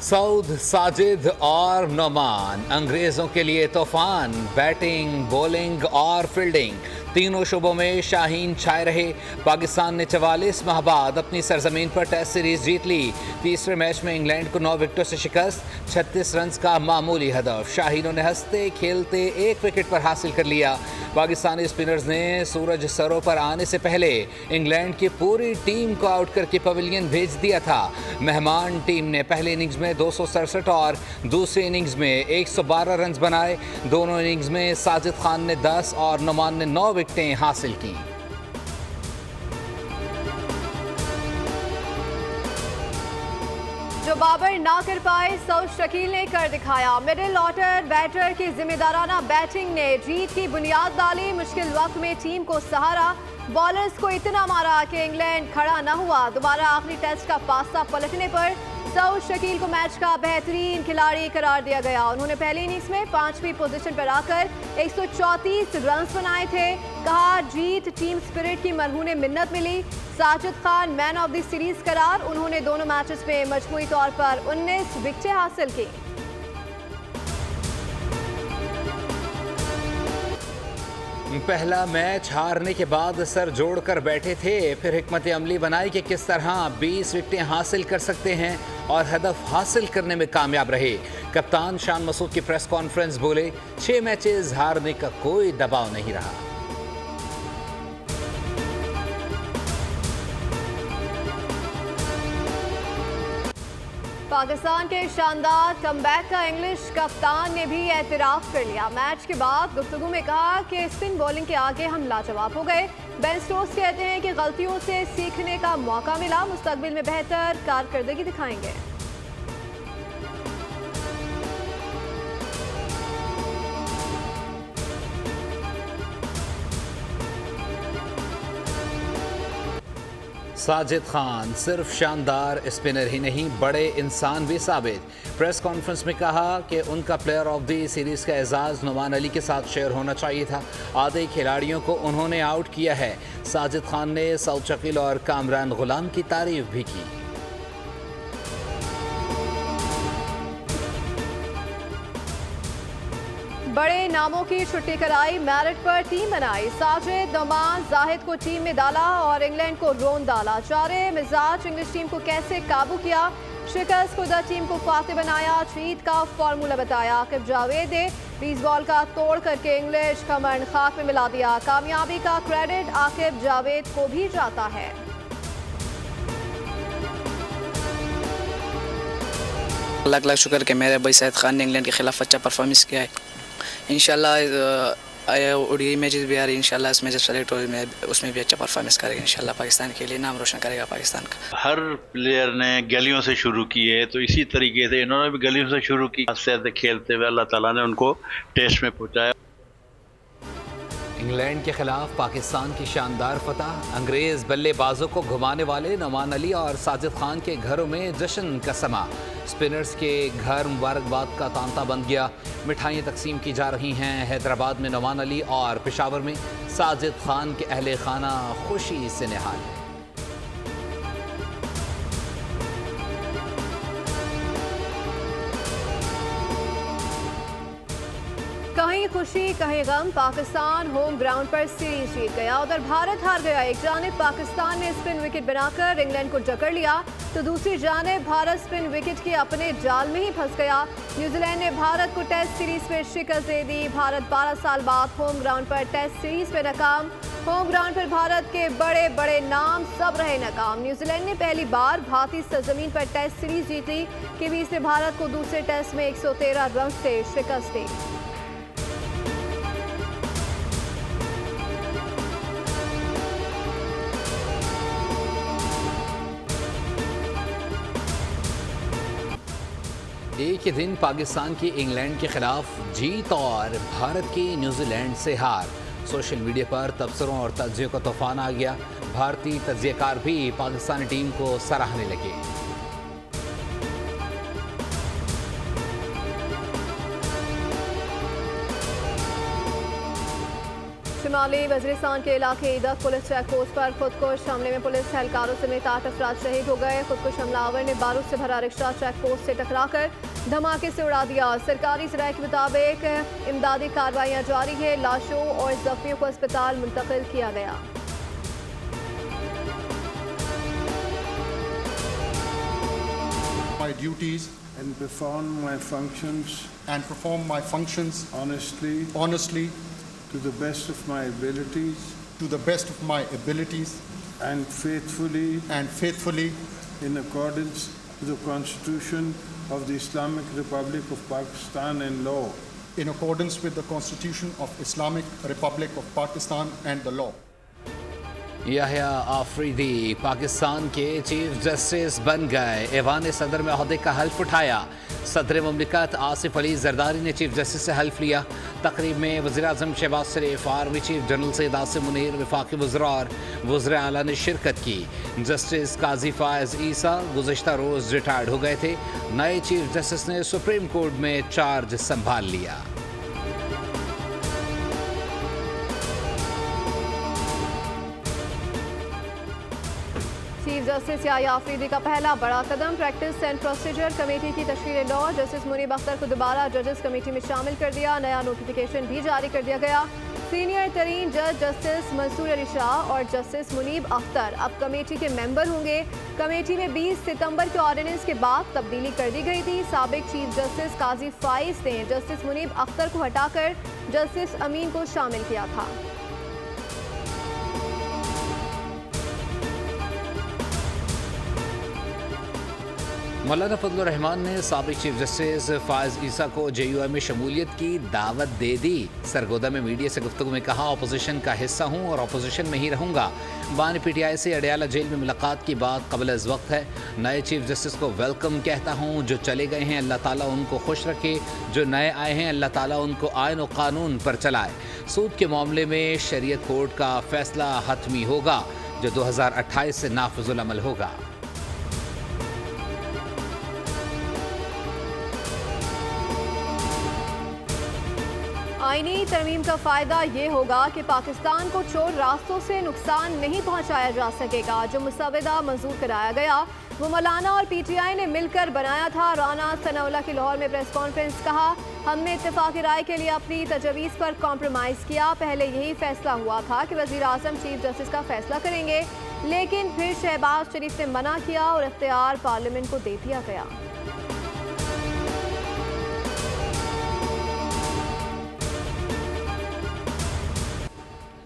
सऊद, साजिद और नोमान अंग्रेजों के लिए तूफान। बैटिंग, बॉलिंग और फील्डिंग तीनों शोबों में शाहीन छाए रहे। पाकिस्तान ने 44 माह बाद अपनी सरजमीन पर टेस्ट सीरीज जीत ली। तीसरे मैच में इंग्लैंड को 9 विकेटों से शिकस्त, 36 रन का मामूली हदफ। शाहीनों ने हंसते खेलते 1 विकेट पर हासिल कर लिया। पाकिस्तानी स्पिनर्स ने सूरज सरों पर आने से पहले इंग्लैंड की पूरी टीम को आउट करके पवेलियन भेज दिया था। मेहमान टीम ने पहले इनिंग्स में 267 और दूसरी इनिंग्स में 112 रन बनाए। दोनों इनिंग्स में साजिद खान ने 10 और नोमान ने 9 विकेटें हासिल की। जो बाबर ना कर पाए, सऊद शकील ने कर दिखाया। मिडिल ऑर्डर बैटर की जिम्मेदाराना बैटिंग ने जीत की बुनियाद डाली। मुश्किल वक्त में टीम को सहारा। बॉलर्स को इतना मारा कि इंग्लैंड खड़ा न हुआ। दोबारा आखिरी टेस्ट का पासा पलटने पर सऊद शकील को मैच का बेहतरीन खिलाड़ी करार दिया गया। उन्होंने पहली इनिंग्स में 5वीं पोजीशन पर आकर 134 रन बनाए थे। कहा, जीत टीम स्पिरिट की मरहूने मिन्नत मिली। Sajid Khan man of the series करार। उन्होंने दोनों मैचेस में मजमूई तौर पर 19 विकेटें हासिल की। पहला मैच हारने के बाद सर जोड़कर बैठे थे, फिर हिकमत अमली बनाई कि किस तरह 20 विकेटें हासिल कर सकते हैं और हदफ हासिल करने में कामयाब रहे। कप्तान शान मसूद की प्रेस कॉन्फ्रेंस बोले, 6 मैचेस हारने का कोई दबाव नहीं रहा। पाकिस्तान के शानदार कमबैक का इंग्लिश कप्तान ने भी एतराफ़ कर लिया। मैच के बाद गुफ्तगू में कहा कि स्पिन बॉलिंग के आगे हम लाजवाब हो गए। बेन स्टोक्स कहते हैं कि गलतियों से सीखने का मौका मिला। मुस्तकबिल में बेहतर कारकर्दगी दिखाएंगे। साजिद खान सिर्फ शानदार स्पिनर ही नहीं, बड़े इंसान भी साबित। प्रेस कॉन्फ्रेंस में कहा कि उनका प्लेयर ऑफ द सीरीज़ का एजाज़ नोमान अली के साथ शेयर होना चाहिए था। आधे खिलाड़ियों को उन्होंने आउट किया है। साजिद खान ने सऊद शकील और कामरान गुलाम की तारीफ भी की। बड़े नामों की छुट्टी कराई, मेरिट पर टीम बनाई। साजिद, नोमान, जाहिद को टीम में डाला और इंग्लैंड को रोन डाला। चारे मिजाज इंग्लिश टीम को कैसे काबू किया, शिकस्त खुदा टीम को फाते बनाया। जीत का फार्मूला बताया। आकिब जावेद ने 20 बॉल का तोड़ करके इंग्लिश कमर खाक में मिला दिया। कामयाबी का क्रेडिट आकिब जावेद को भी जाता है। लाख लाख शुक्र कि मेरे भाई सैयद खान ने इंग्लैंड के खिलाफ अच्छा परफॉर्मेंस किया है। इंशाल्लाह ओडीआई मैचेस भी आ रही है, इंशाल्लाह इसमें जब सेलेक्ट हो उसमें भी अच्छा परफॉर्मेंस करेगा। इंशाल्लाह पाकिस्तान के लिए नाम रोशन करेगा पाकिस्तान का। हर प्लेयर ने गलियों से शुरू की है, तो इसी तरीके से इन्होंने भी गलियों से शुरू की। आस्ते खेलते हुए अल्लाह ताला ने उनको टेस्ट में पहुँचाया। इंग्लैंड के खिलाफ पाकिस्तान की शानदार फतह। अंग्रेज बल्लेबाजों को घुमाने वाले नोमान अली और साजिद खान के घरों में जश्न का समा। स्पिनर्स के घर मुबारकबाद का तांता बन गया। मिठाइयाँ तकसीम की जा रही हैं। हैदराबाद में नोमान अली और पेशावर में साजिद खान के अहले खाना खुशी से निहाल है। कहीं खुशी कहीं गम, पाकिस्तान होम ग्राउंड पर सीरीज जीत गया। उधर भारत हार गया। एक जानिब पाकिस्तान ने स्पिन विकेट बनाकर इंग्लैंड को जकड़ लिया, तो दूसरी जानिब भारत स्पिन विकेट के अपने जाल में ही फंस गया। न्यूजीलैंड ने भारत को टेस्ट सीरीज में शिकस्त दे दी। भारत 12 साल बाद होम ग्राउंड पर टेस्ट सीरीज में नाकाम। होम ग्राउंड पर भारत के बड़े बड़े नाम सब रहे नाकाम। न्यूजीलैंड ने पहली बार भारतीय सरजमीन पर टेस्ट सीरीज जीती। किवीज ने भारत को दूसरे टेस्ट में 113 रन से शिकस्त दी। एक ही दिन पाकिस्तान की इंग्लैंड के खिलाफ जीत और भारत की न्यूजीलैंड से हार। सोशल मीडिया पर तबसरों और तज्जियों का तूफान आ गया। भारतीय तज्जियाकार भी पाकिस्तानी टीम को सराहने लगे। शुमाली वज़ीरिस्तान के इलाके ईदक पुलिस चेक पोस्ट पर खुदकुश हमले में पुलिस एहलकारों समेत 8 अफराद शहीद हो गए। खुदकुश हमलावर ने बारूद से भरा रिक्शा चेक पोस्ट से टकराकर धमाके से उड़ा दिया। सरकारी ज़राए के मुताबिक इमदादी कार्रवाइयाँ जारी है। लाशों और जख्मियों को अस्पताल मुंतकिल किया गया। My duties and perform my functions honestly to the best of my abilities and faithfully in accordance with the Constitution of the Islamic Republic of Pakistan and law. in accordance with the Constitution of Islamic Republic of Pakistan and the law. Yahya Afridi Pakistan के chief justice बन गए। ऐवान सदर में ओहदे का हल्फ उठाया। सदर मुमलिकत आसिफ अली जरदारी ने चीफ जस्टिस से हल्फ लिया। तकरीब में वज़ीर आज़म Shehbaz Sharif, army chief general Syed Asim Munir, वफाकी वज़रा और वज़ीर आला ने शिरकत की। जस्टिस काजी फायज़ ईसा गुज़श्ता रोज़ रिटायर्ड हो गए थे। नए चीफ जस्टिस ने सुप्रीम कोर्ट में चार्ज संभाल लिया। चीफ जस्टिस याह्या आफरीदी का पहला बड़ा कदम प्रैक्टिस एंड प्रोसीजर कमेटी की तश्कील नौ। जस्टिस मुनीब अख्तर को दोबारा जजेस कमेटी में शामिल कर दिया। नया नोटिफिकेशन भी जारी कर दिया गया। सीनियर तरीन जज जस्टिस मंसूर अली शाह और जस्टिस मुनीब अख्तर अब कमेटी के मेंबर होंगे। कमेटी में 20 सितंबर के ऑर्डिनेंस के बाद तब्दीली कर दी गई थी। साबिक चीफ जस्टिस काजी फाइज ने जस्टिस मुनीब अख्तर को हटाकर जस्टिस अमीन को शामिल किया था। मौलाना फजलुर रहमान ने साबिक चीफ जस्टिस फायज़ ईसा को JUI में शमूलियत की दावत दे दी। सरगोदा में मीडिया से गुफ्तगू में कहा, अपोजिशन का हिस्सा हूँ और अपोजिशन में ही रहूँगा। बानी PTI से अडयाला जेल में मुलाकात की बात कबल अज़ वक्त है। नए चीफ जस्टिस को वेलकम कहता हूँ। जो चले गए हैं अल्लाह ताला उनको खुश रखे, जो नए आए हैं अल्लाह ताला उनको आइन और कानून पर चलाए। सूद के मामले में शरीयत कोर्ट का फैसला हतमी होगा, जो 2028 से नाफिजुल अमल होगा। आईनी तरमीम का फ़ायदा ये होगा कि पाकिस्तान को चोर रास्तों से नुकसान नहीं पहुंचाया जा सकेगा। जो मुसवदा मंजूर कराया गया वो मौलाना और PTI ने मिलकर बनाया था। राना सनाउल्लाह की लाहौर में प्रेस कॉन्फ्रेंस कहा, हमने इत्तेफाकी राय के लिए अपनी तजवीज़ पर कॉम्प्रोमाइज़ किया। पहले यही फैसला हुआ था कि वज़ीर आज़म चीफ जस्टिस का फैसला करेंगे, लेकिन फिर शहबाज शरीफ ने मना किया और इख्तियार पार्लियामेंट को दे दिया गया।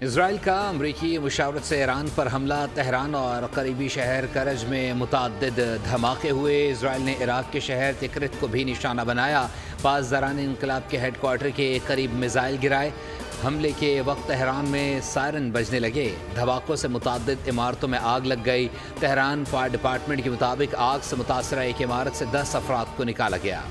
इजराइल का अमरीकी मुशावरत से ईरान पर हमला। तेहरान और करीबी शहर करज में मुतअद्दिद धमाके हुए। इजराइल ने इराक के शहर तिकरित को भी निशाना बनाया। पासदारान इनकलाब के हेडक्वार्टर के करीब मिसाइल गिराए। हमले के वक्त तेहरान में सायरन बजने लगे। धमाकों से मुतअद्दिद इमारतों में आग लग गई। तेहरान फायर डिपार्टमेंट के मुताबिक आग से मुतासरा एक इमारत से 10 अफराद को निकाला गया।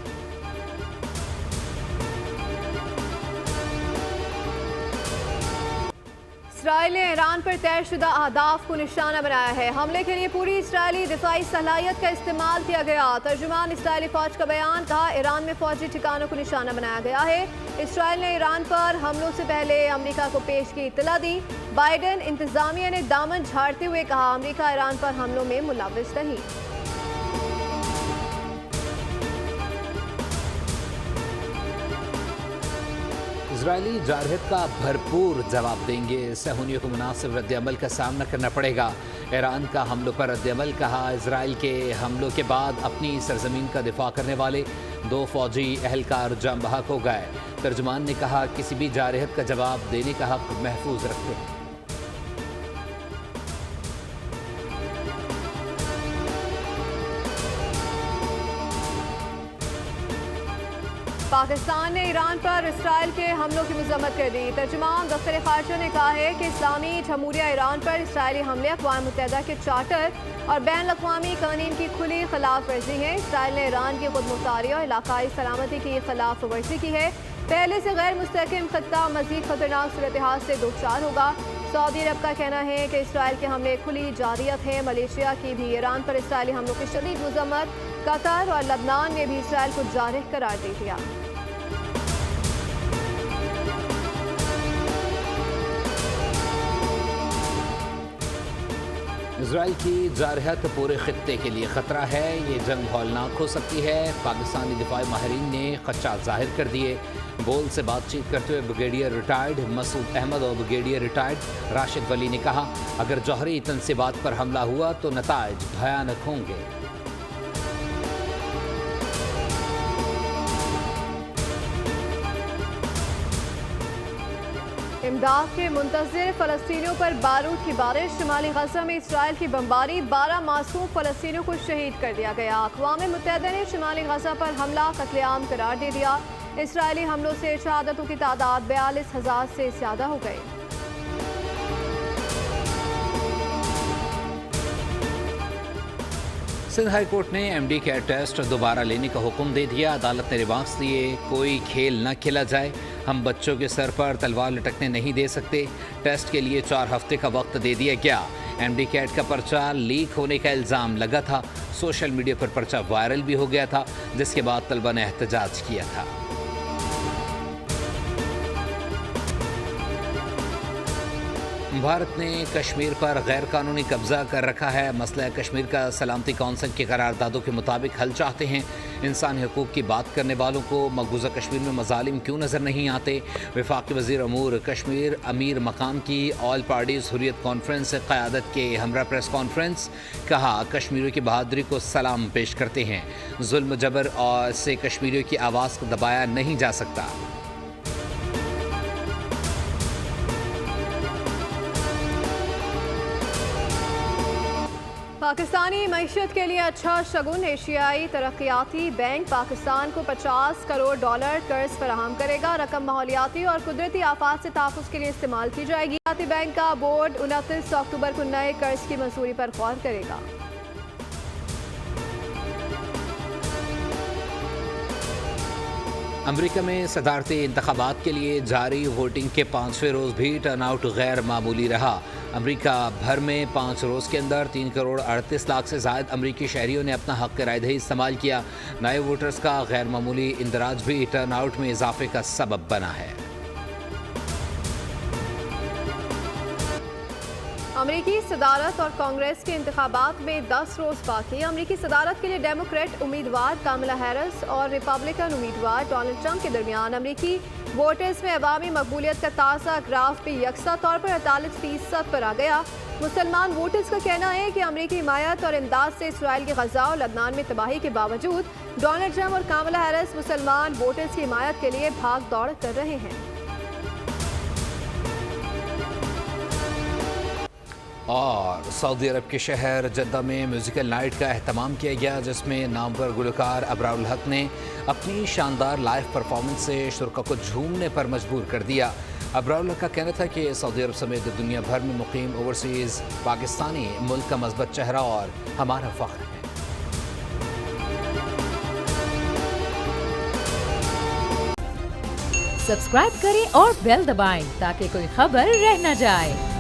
इसराइल ने ईरान पर तयशुदा अहदाफ को निशाना बनाया है। हमले के लिए पूरी इसराइली दिफाई सलाहियत का इस्तेमाल किया गया। तर्जुमान इसराइली फौज का बयान, कहा ईरान में फौजी ठिकानों को निशाना बनाया गया है। इसराइल ने ईरान पर हमलों से पहले अमेरिका को पेश की इत्तला दी। बाइडेन इंतजामिया ने दामन झाड़ते हुए कहा, अमेरिका ईरान पर हमलों में मुलव्विस नहीं। इजरायली जारहत का भरपूर जवाब देंगे। सहूनियों को मुनासिब रद्दअमल का सामना करना पड़ेगा। ईरान का हमलों पर रद्दअमल, कहा इजराइल के हमलों के बाद अपनी सरजमीन का दिफा करने वाले 2 फौजी एहलकार जाम बहक हो गए। तर्जुमान ने कहा, किसी भी जारहत का जवाब देने का हक महफूज रखते हैं। पाकिस्तान ने ईरान पर इसराइल के हमलों की मजम्मत कर दी। तर्जुमान दफ्तर खारजा ने कहा है कि इस्लामी जमहूरिया ईरान पर इसराइली हमले अक़वाम मुत्तहिदा के चार्टर और बैन अक़वामी कानून की खुली खिलाफ वर्जी है। इसराइल ने ईरान की खुद मुख्तारी और इलाकाई सलामती की खिलाफ वर्जी की है। पहले से गैर मुस्तहकम खत्ता मज़ीद खतरनाक सूरत हाल से दो चार होगा। सऊदी अरब का कहना है कि इसराइल के हमले खुली जारियत है। मलेशिया की भी ईरान पर इसराइली हमलों की शदीद मजम्मत। कतर और लबनान ने भी इसराइल को जारह करार दे दिया। इसराइल की जारहत पूरे खित्ते के लिए खतरा है, ये जंग हौलनाक हो सकती है। पाकिस्तानी दिफाई माहिरीन ने खदशात जाहिर कर दिए। बोल से बातचीत करते हुए ब्रिगेडियर रिटायर्ड मसूद अहमद और ब्रिगेडियर रिटायर्ड राशिद वली ने कहा, अगर जौहरी तनसीबात पर हमला हुआ तो नताइज भयानक होंगे। इमदाद के मुंतज़िर फ़लस्तीनियों पर बारूद की बारिश। शुमाली गज़ा में इसराइल की बमबारी, 12 मासूम फ़लस्तीनियों को शहीद कर दिया गया। अक़वाम मुत्तहिदा ने शुमाली गज़ा पर हमला कत्लेआम करार दे दिया। इसराइली हमलों से शहादतों की तादाद 42,000 से ज़्यादा हो गई। सिंध हाई कोर्ट ने एमडी कैट टेस्ट दोबारा लेने का हुक्म दे दिया। अदालत ने रिमार्क्स दिए, कोई खेल न खेला जाए, हम बच्चों के सर पर तलवार लटकने नहीं दे सकते। टेस्ट के लिए 4 हफ्ते का वक्त दे दिया गया। एमडी कैट का पर्चा लीक होने का इल्ज़ाम लगा था। सोशल मीडिया पर पर्चा वायरल भी हो गया था, जिसके बाद तलबा ने एहतजाज किया था। भारत ने कश्मीर पर गैर कानूनी कब्जा कर रखा है। मसला कश्मीर का सलामती कौंसिल की करारदादों के मुताबिक हल चाहते हैं। इंसानी हकूक़ की बात करने वालों को मकबूजा कश्मीर में मजालिम क्यों नज़र नहीं आते। वफाकी वज़ीर अमूर कश्मीर अमीर मकाम की ऑल पार्टीज़ हुर्रियत कॉन्फ्रेंस से क़यादत के हमरा प्रेस कॉन्फ्रेंस, कहा कश्मीरियों की बहादुरी को सलाम पेश करते हैं। जुल्म जबर और से कश्मीरियों की आवाज़ को दबाया नहीं जा सकता। पाकिस्तानी मईशत के लिए अच्छा शगुन। एशियाई तरक्याती बैंक पाकिस्तान को $50 करोड़ कर्ज फराहम करेगा। रकम माहौलियाती और कुदरती आफात से तहफ़्फ़ुज़ के लिए इस्तेमाल की जाएगी। बैंक का बोर्ड 29 अक्टूबर को नए कर्ज की मंजूरी पर गौर करेगा। अमेरिका में सदारती इंतखाबात के लिए जारी वोटिंग के 5वें रोज़ भी टर्नआउट गैर मामूली रहा। अमेरिका भर में 5 रोज़ के अंदर 3 करोड़ 38 लाख से ज़ायद अमेरिकी शहरियों ने अपना हक़ रायदही इस्तेमाल किया। नए वोटर्स का गैर मामूली इंदराज भी टर्नआउट में इजाफे का सबब बना है। अमेरिकी सदारत और कांग्रेस के इंतखाबात में 10 रोज़ बाकी। अमेरिकी सदारत के लिए डेमोक्रेट उम्मीदवार कामला हैरिस और रिपब्लिकन उम्मीदवार डोनाल्ड ट्रंप के दरमियान अमेरिकी वोटर्स में अवामी मकबूलियत का ताज़ा ग्राफ भी यकसा तौर पर 48% पर आ गया। मुसलमान वोटर्स का कहना है कि अमेरिकी हिमायत और इमदाद से इसराइल के गजा और लबनान में तबाही के बावजूद डोनाल्ड ट्रंप और कामला हैरिस मुसलमान वोटर्स की हिमायत के लिए भाग दौड़ कर रहे हैं। और सऊदी अरब के शहर जद्दा में म्यूज़िकल नाइट का एहतमाम किया गया, जिसमें नामवर गुलकार अबरारुल हक ने अपनी शानदार लाइव परफॉर्मेंस से शुरा को झूमने पर मजबूर कर दिया। अबरारुल हक का कहना था कि सऊदी अरब समेत दुनिया भर में मुकीम ओवरसीज़ पाकिस्तानी मुल्क का मज़बूत चेहरा और हमारा फ़ख्र है। सब्सक्राइब करें और बेल दबाएं ताकि कोई खबर रह न जाए।